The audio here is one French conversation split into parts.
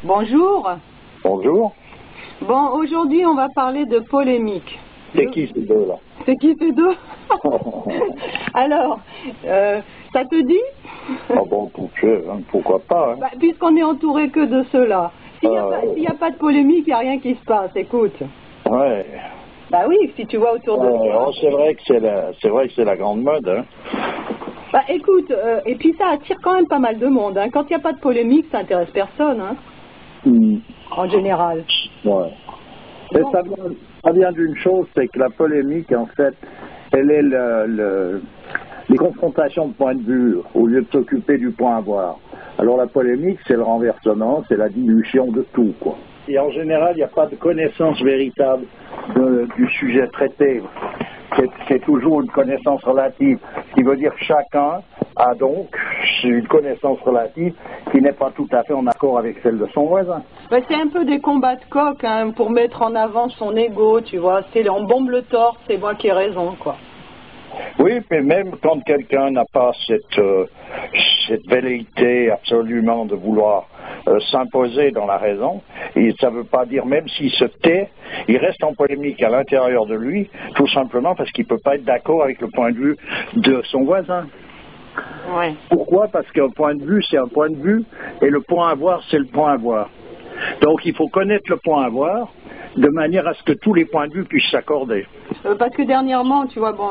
Bonjour. Bonjour. Bon, aujourd'hui, on va parler de polémique. C'est qui ces deux là? C'est qui ces deux? Alors, ça te dit? Ah bon, pourquoi pas, hein? Bah, puisqu'on est entouré que de ceux-là. S'il n'y a pas de polémique, il n'y a rien qui se passe, écoute. Ouais. Bah oui, si tu vois autour de toi. C'est vrai que c'est la grande mode, hein. Bah écoute, et puis ça attire quand même pas mal de monde, hein. Quand il n'y a pas de polémique, ça intéresse personne, hein. En général. Ouais. Et Bon. Ça vient d'une chose, c'est que la polémique, en fait, elle est les confrontations de points de vue, au lieu de s'occuper du point à voir. Alors la polémique, c'est le renversement, c'est la dilution de tout, quoi. Et en général, il n'y a pas de connaissance véritable du sujet traité. C'est toujours une connaissance relative, ce qui veut dire que chacun a donc une connaissance relative qui n'est pas tout à fait en accord avec celle de son voisin. Bah, c'est un peu des combats de coq, hein, pour mettre en avant son ego, tu vois. On bombe le torse, c'est moi qui ai raison, quoi. Oui, mais même quand quelqu'un n'a pas cette velléité absolument de vouloir s'imposer dans la raison, et ça ne veut pas dire, même s'il se tait, il reste en polémique à l'intérieur de lui, tout simplement parce qu'il ne peut pas être d'accord avec le point de vue de son voisin. Ouais. Pourquoi? Parce qu'un point de vue, c'est un point de vue, et le point à voir, c'est le point à voir. Donc il faut connaître le point à voir, de manière à ce que tous les points de vue puissent s'accorder. Parce que dernièrement, tu vois, bon,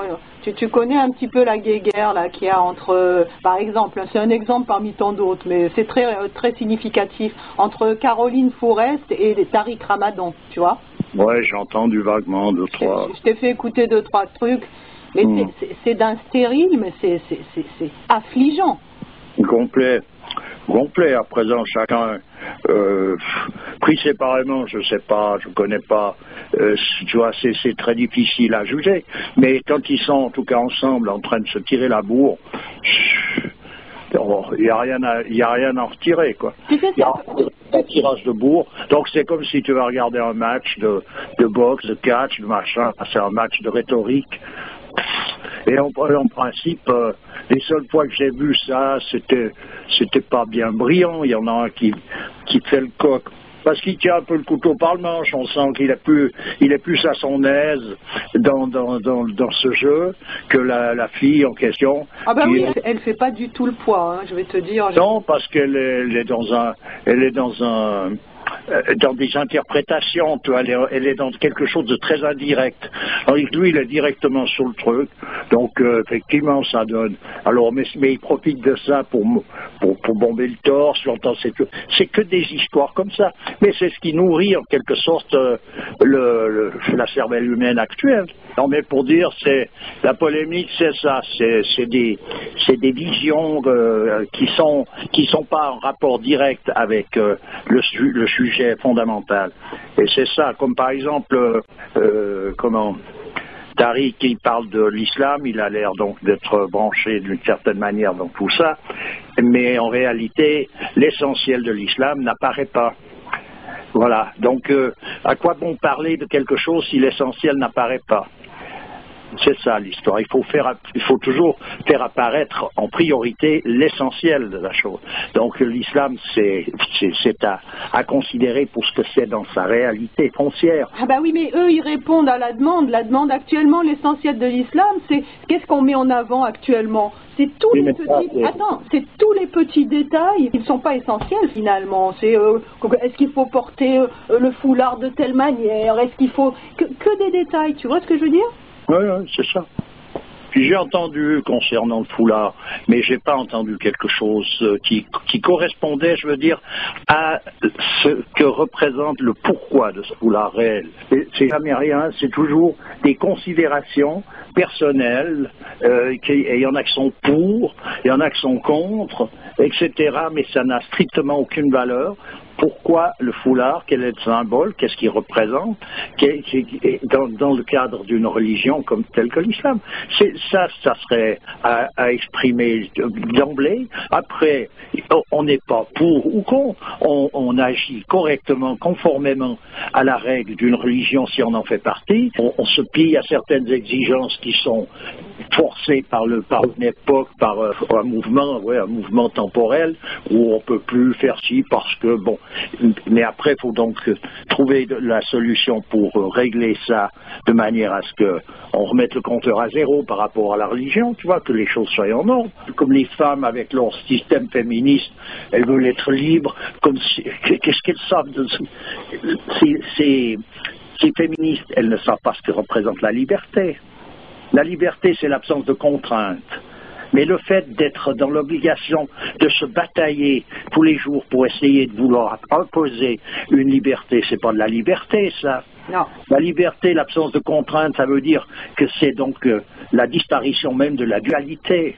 tu connais un petit peu la guéguerre là qu'il y a entre, par exemple, c'est un exemple parmi tant d'autres, mais c'est très significatif, entre Caroline Fourest et Tariq Ramadan, tu vois. Ouais, j'ai entendu vaguement deux, trois. Je t'ai fait écouter 2-3 trucs, mais c'est d'un stérile, mais c'est affligeant. Complet, à présent, chacun pris séparément, je sais pas, je connais pas, tu vois, c'est très difficile à juger, mais quand ils sont en tout cas ensemble en train de se tirer la bourre, il n'y a rien à en retirer, quoi. Il y a un tirage de bourre, donc c'est comme si tu vas regarder un match de boxe, de catch, de machin, c'est un match de rhétorique. Et en principe, les seules fois que j'ai vu ça, c'était pas bien brillant. Il y en a un qui fait le coq parce qu'il tient un peu le couteau par le manche. On sent qu'il est plus à son aise dans ce jeu que la fille en question. Ah bah oui, elle fait pas du tout le poids, hein, je vais te dire. Non, parce qu'elle est dans des interprétations, tu vois, elle est dans quelque chose de très indirect. Alors lui, il est directement sur le truc, donc effectivement, ça donne. Alors, mais il profite de ça pour bomber le torse. J'entends, c'est que des histoires comme ça. Mais c'est ce qui nourrit en quelque sorte la cervelle humaine actuelle. Non, mais pour dire, c'est la polémique, c'est ça, c'est des visions qui sont pas en rapport direct avec le sujet fondamental. Et c'est ça, comme par exemple, Tariq, il parle de l'islam, il a l'air donc d'être branché d'une certaine manière dans tout ça, mais en réalité, l'essentiel de l'islam n'apparaît pas. Voilà, donc à quoi bon parler de quelque chose si l'essentiel n'apparaît pas? C'est ça l'histoire. Il faut toujours faire apparaître en priorité l'essentiel de la chose. Donc l'islam, c'est à considérer pour ce que c'est dans sa réalité foncière. Ah bah oui, mais eux, ils répondent à la demande. La demande actuellement, l'essentiel de l'islam, c'est qu'est-ce qu'on met en avant actuellement? C'est tous les petits détails qui ne sont pas essentiels finalement. C'est est-ce qu'il faut porter le foulard de telle manière? Est-ce qu'il faut que des détails? Tu vois ce que je veux dire? Oui, c'est ça. Puis j'ai entendu concernant le foulard, mais j'ai pas entendu quelque chose qui correspondait, je veux dire, à ce que représente le pourquoi de ce foulard réel. C'est jamais rien, c'est toujours des considérations personnelles, et il y en a qui sont pour, il y en a qui sont contre, etc. Mais ça n'a strictement aucune valeur Pourquoi le foulard? Quel est le symbole? Qu'est-ce qu'il représente dans le cadre d'une religion comme telle que l'islam? Ça serait à exprimer d'emblée. Après, on n'est pas pour ou contre. On agit correctement, conformément à la règle d'une religion si on en fait partie. On se plie à certaines exigences qui sont forcées par une époque, par un mouvement temporel où on peut plus faire ci parce que bon. Mais après, il faut donc trouver la solution pour régler ça de manière à ce qu'on remette le compteur à zéro par rapport à la religion, tu vois, que les choses soient en ordre. Comme les femmes, avec leur système féministe, elles veulent être libres, qu'est-ce qu'elles savent de ces féministes, elles ne savent pas ce que représente la liberté. La liberté, c'est l'absence de contraintes. Mais le fait d'être dans l'obligation de se batailler tous les jours pour essayer de vouloir imposer une liberté, c'est pas de la liberté, ça. Non. La liberté, l'absence de contrainte, ça veut dire que c'est donc la disparition même de la dualité.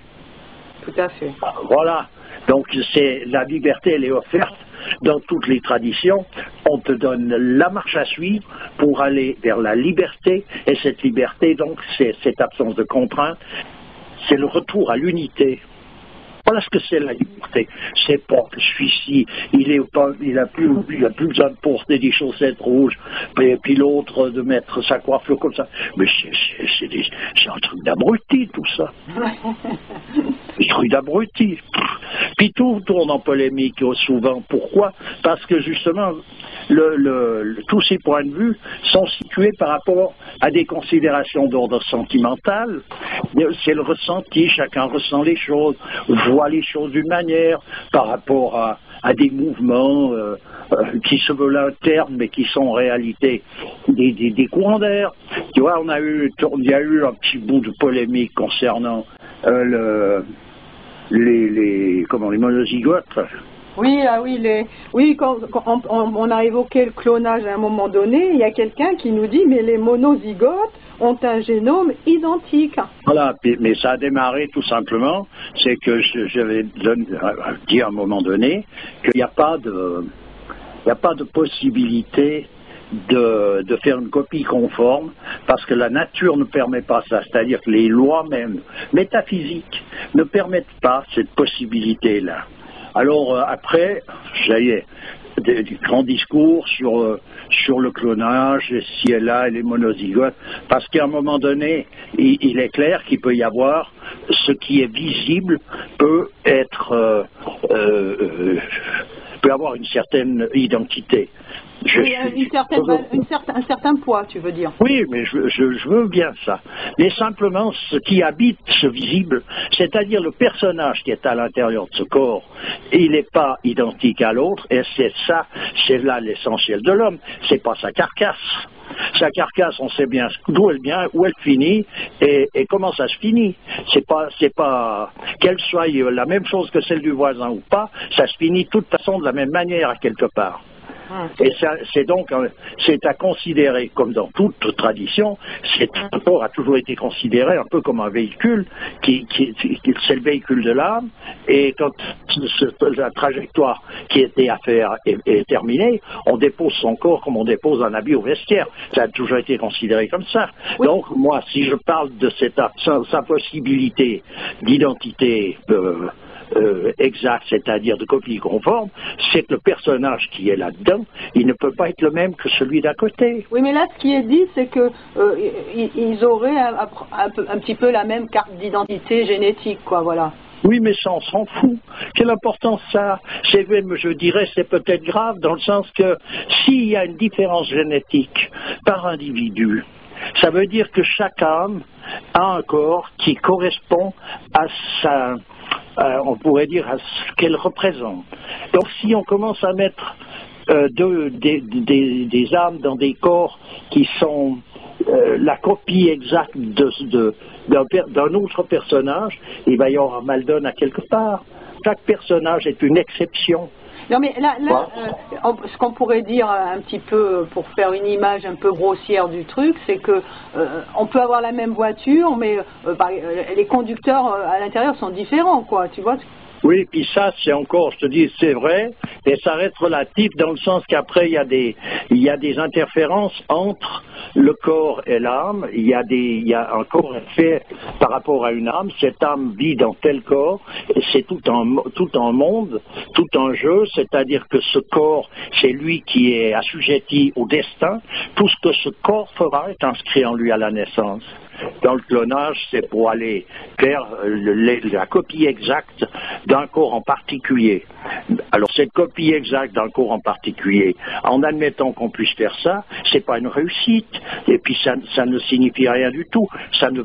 Tout à fait. Voilà. Donc la liberté, elle est offerte dans toutes les traditions. On te donne la marche à suivre pour aller vers la liberté, et cette liberté, donc, c'est cette absence de contrainte. C'est le retour à l'unité. Voilà ce que c'est la liberté. C'est pas que celui-ci, il a plus besoin de porter des chaussettes rouges, et puis l'autre de mettre sa coiffure comme ça. Mais c'est un truc d'abruti, tout ça. Un truc d'abruti. Puis tout tourne en polémique souvent. Pourquoi? Parce que justement, tous ces points de vue sont situés par rapport à des considérations d'ordre sentimental. C'est le ressenti, chacun ressent les choses, voit les choses d'une manière par rapport à des mouvements qui se veulent internes mais qui sont en réalité des courants d'air. Tu vois, il y a eu un petit bout de polémique concernant les monozygotes. Quand on a évoqué le clonage à un moment donné, il y a quelqu'un qui nous dit mais les monozygotes ont un génome identique. Voilà, mais ça a démarré tout simplement, c'est que j'avais dit à un moment donné qu'il n'y a pas de possibilité de faire une copie conforme, parce que la nature ne permet pas ça, c'est-à-dire que les lois même métaphysiques ne permettent pas cette possibilité-là. Alors après, ça y est, des grands discours sur le clonage, si et là, et les monozygotes, parce qu'à un moment donné, il est clair qu'il peut y avoir ce qui est visible peut avoir une certaine identité. Un certain poids, tu veux dire. Oui, mais je veux bien ça. Mais simplement, ce qui habite ce visible, c'est-à-dire le personnage qui est à l'intérieur de ce corps, il n'est pas identique à l'autre, et c'est là l'essentiel de l'homme, c'est pas sa carcasse. Sa carcasse, on sait bien d'où elle vient, où elle finit, et comment ça se finit. C'est pas qu'elle soit la même chose que celle du voisin ou pas, ça se finit de toute façon de la même manière à quelque part. Et c'est à considérer, comme dans toute tradition, ce corps a toujours été considéré un peu comme un véhicule, c'est le véhicule de l'âme, et quand la trajectoire qui était à faire est terminée, on dépose son corps comme on dépose un habit au vestiaire. Ça a toujours été considéré comme ça. Oui. Donc, moi, si je parle de cette impossibilité d'identité exact, c'est-à-dire de copie conforme, c'est que le personnage qui est là-dedans, il ne peut pas être le même que celui d'à côté. Oui, mais là, ce qui est dit, c'est que ils auraient un petit peu la même carte d'identité génétique, quoi, voilà. Oui, mais ça, on s'en fout. Quelle importance ça a? Je dirais, c'est peut-être grave, dans le sens que s'il y a une différence génétique par individu, ça veut dire que chaque âme a un corps qui correspond à on pourrait dire à ce qu'elle représente. Donc si on commence à mettre des âmes dans des corps qui sont la copie exacte d'un autre personnage, il va y avoir un mal donne à quelque part. Chaque personnage est une exception. Non mais là ce qu'on pourrait dire un petit peu pour faire une image un peu grossière du truc, c'est que on peut avoir la même voiture, mais les conducteurs à l'intérieur sont différents, quoi. Tu vois. Oui, puis ça, c'est encore, je te dis, c'est vrai, et ça reste relatif dans le sens qu'après, il y a des interférences entre le corps et l'âme. Il y a un corps fait par rapport à une âme. Cette âme vit dans tel corps, et c'est tout un monde, tout un jeu, c'est-à-dire que ce corps, c'est lui qui est assujetti au destin. Tout ce que ce corps fera est inscrit en lui à la naissance. Dans le clonage, c'est pour aller faire la copie exacte d'un corps en particulier. Alors, cette copie exacte d'un corps en particulier, en admettant qu'on puisse faire ça, c'est pas une réussite. Et puis, ça ne signifie rien du tout. Ça ne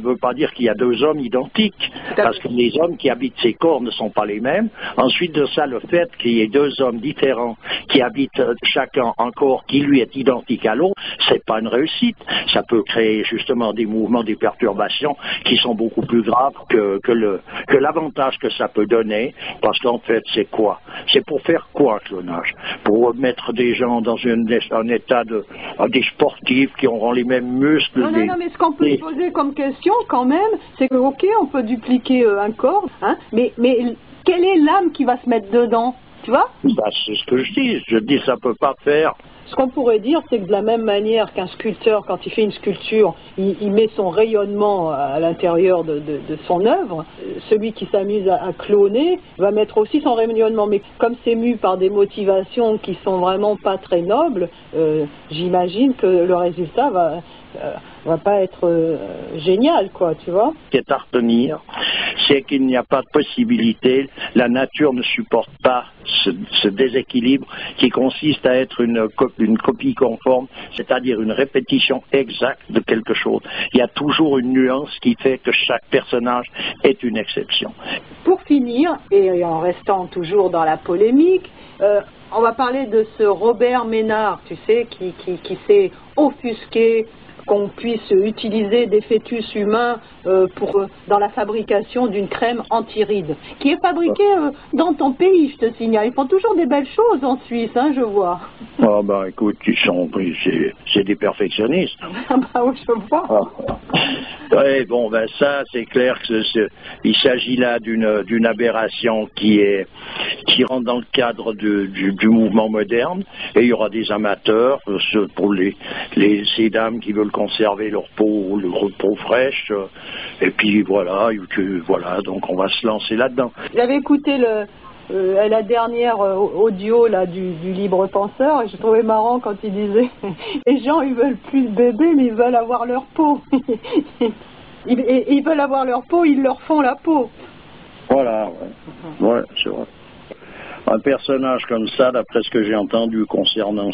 veut pas dire qu'il y a deux hommes identiques, parce que les hommes qui habitent ces corps ne sont pas les mêmes. Ensuite de ça, le fait qu'il y ait deux hommes différents qui habitent chacun un corps qui lui est identique à l'autre, c'est pas une réussite. Ça peut créer justement des mouvements, des perturbations qui sont beaucoup plus graves que l'avantage que ça peut donner, parce qu'en fait, c'est quoi? C'est pour faire quoi, un clonage? Pour mettre des gens dans un état des sportifs qui auront les mêmes muscles. Non, mais ce qu'on peut se poser comme question, quand même, c'est que, ok, on peut dupliquer un corps, hein, mais quelle est l'âme qui va se mettre dedans? Tu vois? Bah, c'est ce que je dis. Je dis ça peut pas faire. Ce qu'on pourrait dire, c'est que de la même manière qu'un sculpteur, quand il fait une sculpture, il met son rayonnement à l'intérieur de son œuvre, celui qui s'amuse à cloner va mettre aussi son rayonnement. Mais comme c'est mu par des motivations qui sont vraiment pas très nobles, j'imagine que le résultat va pas être génial, quoi, tu vois. Ce qui est à retenir, c'est qu'il n'y a pas de possibilité, la nature ne supporte pas ce déséquilibre qui consiste à être une copie conforme, c'est-à-dire une répétition exacte de quelque chose. Il y a toujours une nuance qui fait que chaque personnage est une exception. Pour finir, et en restant toujours dans la polémique, on va parler de ce Robert Ménard, tu sais, qui s'est offusqué qu'on puisse utiliser des fœtus humains dans la fabrication d'une crème anti-rides, qui est fabriquée dans ton pays, je te signale. Ils font toujours des belles choses en Suisse, hein, je vois. Ah bah écoute, c'est des perfectionnistes. Ah bah oui, je vois. Oui, bon, ben ça, c'est clair que il s'agit là d'une aberration qui rentre dans le cadre du mouvement moderne, et il y aura des amateurs, pour ces dames qui veulent conserver leur peau fraîche, et puis voilà, donc on va se lancer là-dedans. J'avais écouté la dernière audio là du libre penseur, et je trouvais marrant quand il disait les gens ils veulent plus de bébés, mais ils veulent avoir leur peau. Ils veulent avoir leur peau, ils leur font la peau. Voilà, ouais, c'est vrai. Un personnage comme ça, d'après ce que j'ai entendu concernant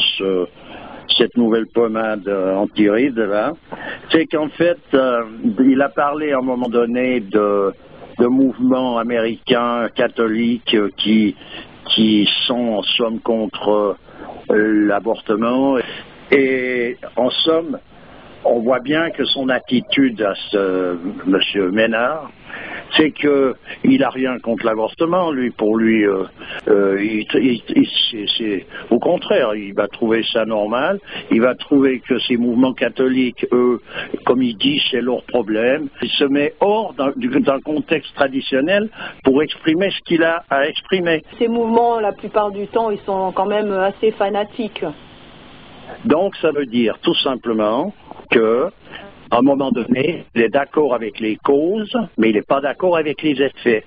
cette nouvelle pommade anti-rides là, c'est qu'en fait, il a parlé à un moment donné de mouvements américains catholiques qui sont en somme contre l'avortement, et en somme, on voit bien que son attitude à ce monsieur Ménard, c'est que il a rien contre l'avortement, lui. Pour lui, c'est au contraire, il va trouver ça normal. Il va trouver que ces mouvements catholiques, eux, comme il dit, c'est leur problème. Il se met hors d'un contexte traditionnel pour exprimer ce qu'il a à exprimer. Ces mouvements, la plupart du temps, ils sont quand même assez fanatiques. Donc, ça veut dire tout simplement que, à un moment donné, il est d'accord avec les causes, mais il n'est pas d'accord avec les effets.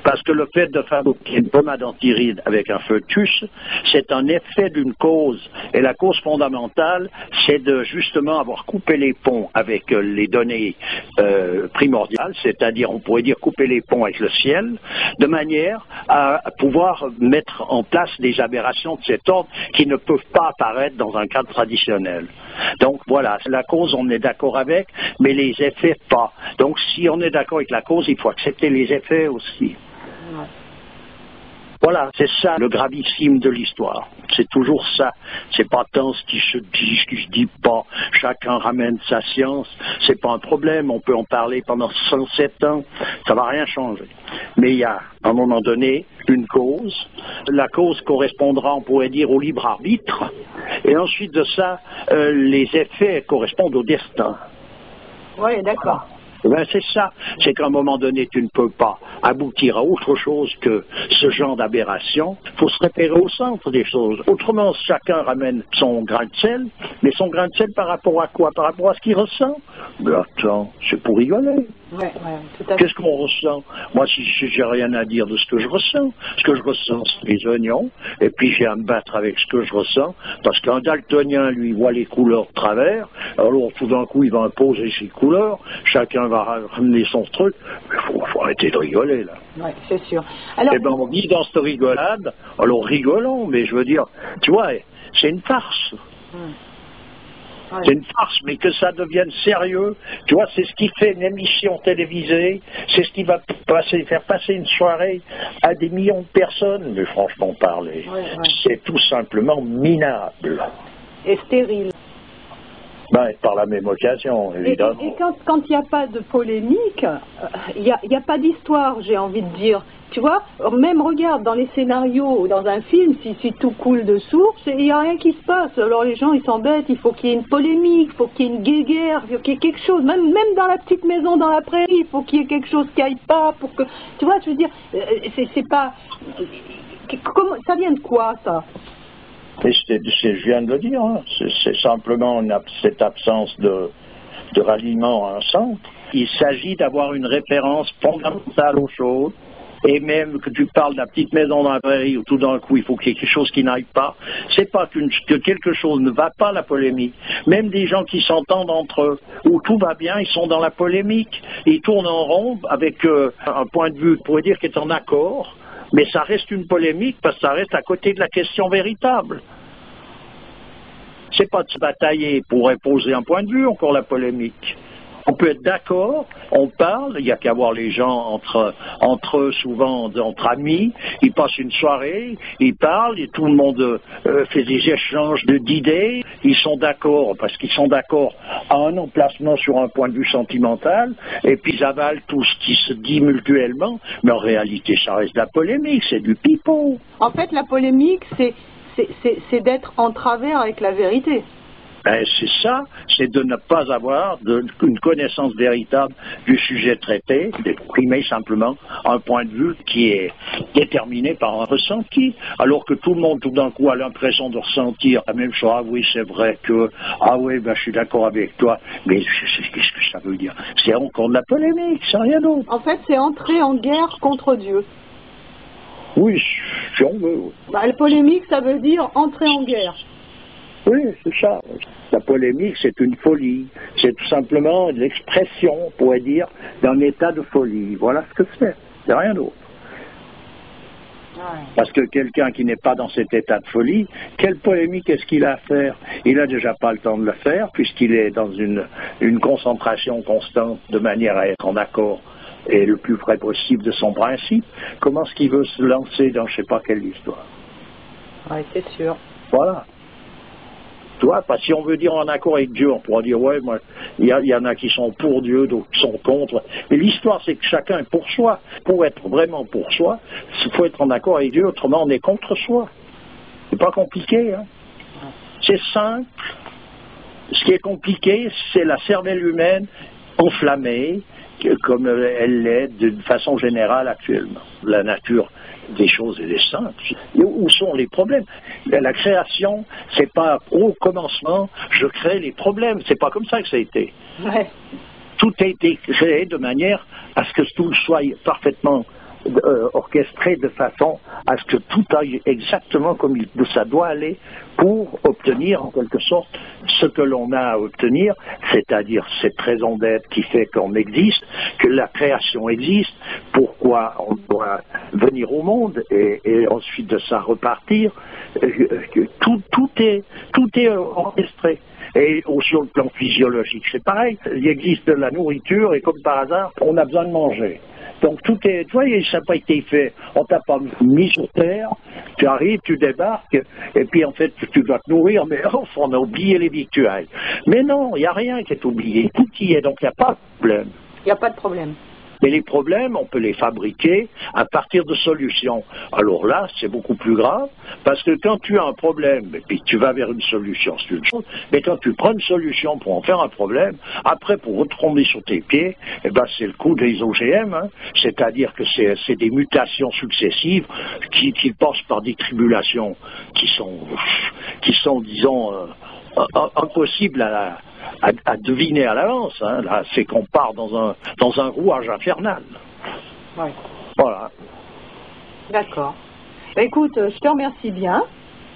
Parce que le fait de fabriquer une pommade anti-rides avec un fœtus, c'est un effet d'une cause. Et la cause fondamentale, c'est de justement avoir coupé les ponts avec les données primordiales, c'est-à-dire, on pourrait dire couper les ponts avec le ciel, de manière à pouvoir mettre en place des aberrations de cet ordre qui ne peuvent pas apparaître dans un cadre traditionnel. Donc voilà, la cause, on est d'accord avec, mais les effets pas. Donc si on est d'accord avec la cause, il faut accepter les effets aussi. Voilà, c'est ça le gravissime de l'histoire. C'est toujours ça. C'est pas tant ce qui se dit, ce qui se dit pas. Chacun ramène sa science. C'est pas un problème. On peut en parler pendant 107 ans. Ça va rien changer. Mais il y a, à un moment donné, une cause. La cause correspondra, on pourrait dire, au libre arbitre. Et ensuite de ça, les effets correspondent au destin. Oui, d'accord. Ben c'est ça, c'est qu'à un moment donné, tu ne peux pas aboutir à autre chose que ce genre d'aberration. Il faut se référer au centre des choses. Autrement, chacun ramène son grain de sel, mais son grain de sel par rapport à quoi? Par rapport à ce qu'il ressent? Ben attends, c'est pour rigoler. Ouais, tout à fait. Qu'est-ce qu'on ressent? Moi, si j'ai rien à dire de ce que je ressens, ce que je ressens, c'est les oignons, et puis j'ai à me battre avec ce que je ressens, parce qu'un daltonien, lui, voit les couleurs de travers, alors tout d'un coup, il va imposer ses couleurs, chacun va ramener son truc, mais il faut arrêter de rigoler, là. Oui, c'est sûr. Alors, eh ben, on dit dans cette rigolade, alors rigolons, mais je veux dire, tu vois, c'est une farce. Ouais. C'est une farce, mais que ça devienne sérieux, tu vois, c'est ce qui fait une émission télévisée, c'est ce qui va faire passer une soirée à des millions de personnes, mais franchement parler, c'est tout simplement minable. Et stérile. Ben, par la même occasion, évidemment. Et quand il n'y a pas de polémique, il n'y a pas d'histoire, j'ai envie de dire. Tu vois, même regarde dans les scénarios ou dans un film, si tout coule de source, il n'y a rien qui se passe. Alors les gens, ils s'embêtent, il faut qu'il y ait une polémique, il faut qu'il y ait une guéguerre, il faut qu'il y ait quelque chose. Même dans la petite maison dans la prairie, il faut qu'il y ait quelque chose qui aille pas pour que... Tu vois, je veux dire, c'est pas... Comment, ça vient de quoi, ça? Je viens de le dire, hein. C'est simplement cette absence de ralliement à un centre. Il s'agit d'avoir une référence fondamentale aux choses, et même que tu parles de la petite maison dans la prairie où tout d'un coup il faut qu'il y ait quelque chose qui n'aille pas, c'est pas que quelque chose ne va pas, la polémique. Même des gens qui s'entendent entre eux, où tout va bien, ils sont dans la polémique, ils tournent en rond avec un point de vue, on pourrait dire, qui est en accord. Mais ça reste une polémique parce que ça reste à côté de la question véritable. C'est pas de se batailler pour imposer un point de vue, encore la polémique. On peut être d'accord, on parle, il n'y a qu'à voir les gens entre eux, souvent entre amis, ils passent une soirée, ils parlent, et tout le monde fait des échanges d'idées, ils sont d'accord, parce qu'ils sont d'accord à un emplacement sur un point de vue sentimental, et puis ils avalent tout ce qui se dit mutuellement, mais en réalité ça reste de la polémique, c'est du pipeau. En fait, la polémique, c'est d'être en travers avec la vérité. Ben, c'est ça, c'est de ne pas avoir une connaissance véritable du sujet traité, d'exprimer simplement un point de vue qui est déterminé par un ressenti, alors que tout le monde, tout d'un coup, a l'impression de ressentir la même chose. Ah oui, c'est vrai que, ah oui, ben, je suis d'accord avec toi, mais qu'est-ce que ça veut dire? C'est encore de la polémique, c'est rien d'autre. En fait, c'est entrer en guerre contre Dieu. Oui, si on veut. Ben, la polémique, ça veut dire entrer en guerre. Oui, c'est ça. La polémique, c'est une folie. C'est tout simplement l'expression, on pourrait dire, d'un état de folie. Voilà ce que c'est. C'est rien d'autre. Ouais. Parce que quelqu'un qui n'est pas dans cet état de folie, quelle polémique est-ce qu'il a à faire? Il n'a déjà pas le temps de le faire, puisqu'il est dans une concentration constante de manière à être en accord et le plus près possible de son principe. Comment est-ce qu'il veut se lancer dans je ne sais pas quelle histoire? Oui, c'est sûr. Voilà. Tu vois, parce que si on veut dire en accord avec Dieu, on pourra dire, ouais, moi, il y en a qui sont pour Dieu, d'autres qui sont contre. Mais l'histoire, c'est que chacun est pour soi. Pour être vraiment pour soi, il faut être en accord avec Dieu, autrement on est contre soi. C'est pas compliqué, hein. C'est simple. Ce qui est compliqué, c'est la cervelle humaine enflammée, comme elle l'est d'une façon générale actuellement. La nature des choses et des simples. Où sont les problèmes? La création, c'est pas au commencement, je crée les problèmes. C'est pas comme ça que ça a été. Ouais. Tout a été créé de manière à ce que tout soit parfaitement orchestré de façon à ce que tout aille exactement comme ça doit aller pour obtenir en quelque sorte ce que l'on a à obtenir, c'est-à-dire cette raison d'être qui fait qu'on existe, que la création existe, pourquoi on doit venir au monde et ensuite de ça repartir, tout est orchestré. Et sur le plan physiologique, c'est pareil, il existe de la nourriture et comme par hasard, on a besoin de manger. Donc tout est, tu vois, ça n'a pas été fait. On t'a pas mis sur terre, tu arrives, tu débarques, et puis en fait tu dois te nourrir, mais on a oublié les victuailles. Mais non, il n'y a rien qui est oublié, tout y est, donc il n'y a pas de problème. Il n'y a pas de problème. Mais les problèmes, on peut les fabriquer à partir de solutions. Alors là, c'est beaucoup plus grave, parce que quand tu as un problème, et puis tu vas vers une solution, c'est une chose, mais quand tu prends une solution pour en faire un problème, après, pour retomber sur tes pieds, eh ben, c'est le coup des OGM, hein. C'est-à-dire que c'est des mutations successives qui passent par des tribulations qui sont disons, impossibles à deviner à l'avance. Hein. Là, c'est qu'on part dans un rouage infernal. Ouais. Voilà. D'accord. Bah, écoute, je te remercie bien.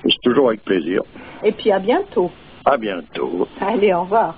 C'est toujours avec plaisir. Et puis à bientôt. À bientôt. Allez, au revoir.